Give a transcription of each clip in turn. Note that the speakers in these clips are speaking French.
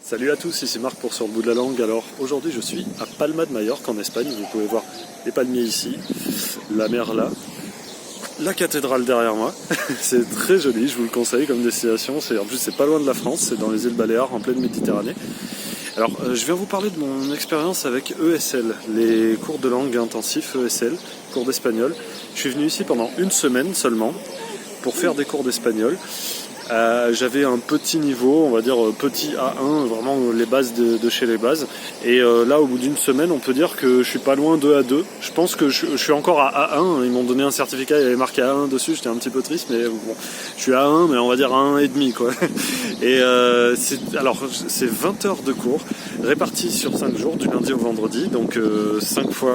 Salut à tous, ici Marc pour Sur le bout de la langue. Alors aujourd'hui je suis à Palma de Majorque en Espagne. Vous pouvez voir les palmiers ici, la mer là, la cathédrale derrière moi. C'est très joli, je vous le conseille comme destination. En plus c'est pas loin de la France, c'est dans les îles Baléares en pleine Méditerranée. Alors je viens vous parler de mon expérience avec ESL, les cours de langue intensifs ESL, cours d'espagnol. Je suis venu ici pendant une semaine seulement pour faire des cours d'espagnol. J'avais un petit niveau, on va dire petit A1, vraiment les bases de chez les bases. Et là, au bout d'une semaine, on peut dire que je suis pas loin de A2. Je pense que je suis encore à A1. Ils m'ont donné un certificat, il y avait marqué A1 dessus. J'étais un petit peu triste, mais bon, je suis à A1, mais on va dire A1,5 quoi. Et c'est 20 heures de cours répartis sur 5 jours, du lundi au vendredi. Donc 5 fois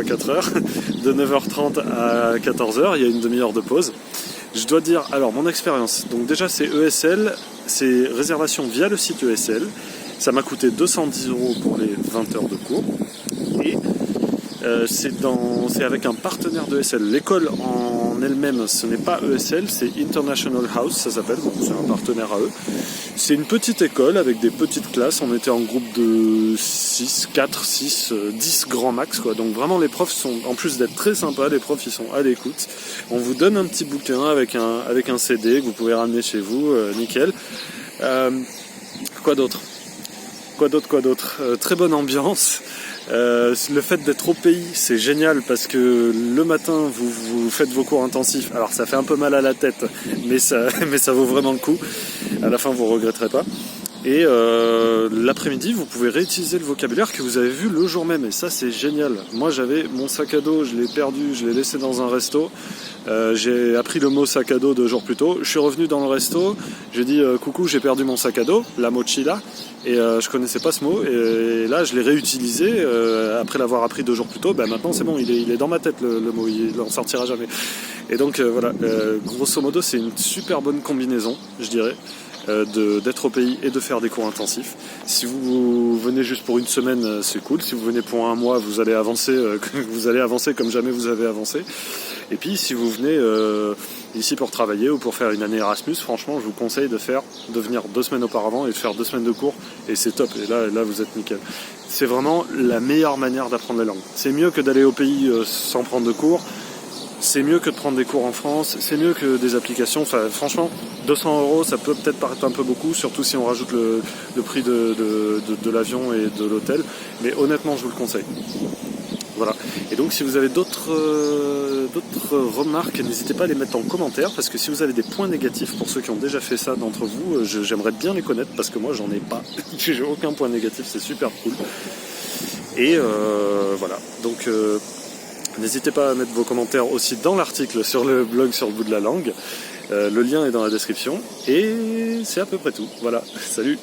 4 heures, de 9h30 à 14h. Il y a une demi-heure de pause. Je dois dire, alors mon expérience, donc déjà c'est ESL, c'est réservation via le site ESL, ça m'a coûté 210 € pour les 20 heures de cours, et c'est avec un partenaire d'ESL. L'école en elle-même, ce n'est pas ESL, c'est International House, ça s'appelle, donc c'est un partenaire à eux. C'est une petite école avec des petites classes, on était en groupe de 6, 4, 6, 10 grands max, quoi. Donc vraiment les profs sont, en plus d'être très sympas, les profs ils sont à l'écoute. On vous donne un petit bouquin avec un CD que vous pouvez ramener chez vous, nickel. Quoi d'autre, très bonne ambiance. Le fait d'être au pays, c'est génial parce que le matin vous faites vos cours intensifs. Alors ça fait un peu mal à la tête, mais ça vaut vraiment le coup. À la fin, vous regretterez pas. Et l'après-midi, vous pouvez réutiliser le vocabulaire que vous avez vu le jour même. Et ça, c'est génial. Moi, j'avais mon sac à dos, je l'ai perdu, je l'ai laissé dans un resto. J'ai appris le mot sac à dos 2 jours plus tôt. Je suis revenu dans le resto, j'ai dit coucou, j'ai perdu mon sac à dos, la mochila. Et je connaissais pas ce mot. Et là, je l'ai réutilisé après l'avoir appris 2 jours plus tôt. Ben, maintenant, c'est bon, il est dans ma tête le mot, il n'en sortira jamais. Et donc, voilà, grosso modo, c'est une super bonne combinaison, je dirais. D'être au pays et de faire des cours intensifs. Si vous venez juste pour une semaine, c'est cool. Si vous venez pour un mois, vous allez avancer comme jamais vous avez avancé. Et puis si vous venez ici pour travailler ou pour faire une année Erasmus, franchement je vous conseille de venir 2 semaines auparavant et de faire 2 semaines de cours, et c'est top. Et là vous êtes nickel. C'est vraiment la meilleure manière d'apprendre la langue. C'est mieux que d'aller au pays sans prendre de cours. C'est mieux que de prendre des cours en France, c'est mieux que des applications. Enfin, franchement, 200 €, ça peut peut-être paraître un peu beaucoup, surtout si on rajoute le prix de l'avion et de l'hôtel. Mais honnêtement, je vous le conseille. Voilà. Et donc, si vous avez d'autres remarques, n'hésitez pas à les mettre en commentaire, parce que si vous avez des points négatifs, pour ceux qui ont déjà fait ça d'entre vous, j'aimerais bien les connaître, parce que moi, j'en ai pas. J'ai aucun point négatif, c'est super cool. Et voilà. Donc... n'hésitez pas à mettre vos commentaires aussi dans l'article sur le blog Sur le bout de la langue. Le lien est dans la description. Et c'est à peu près tout. Voilà, salut!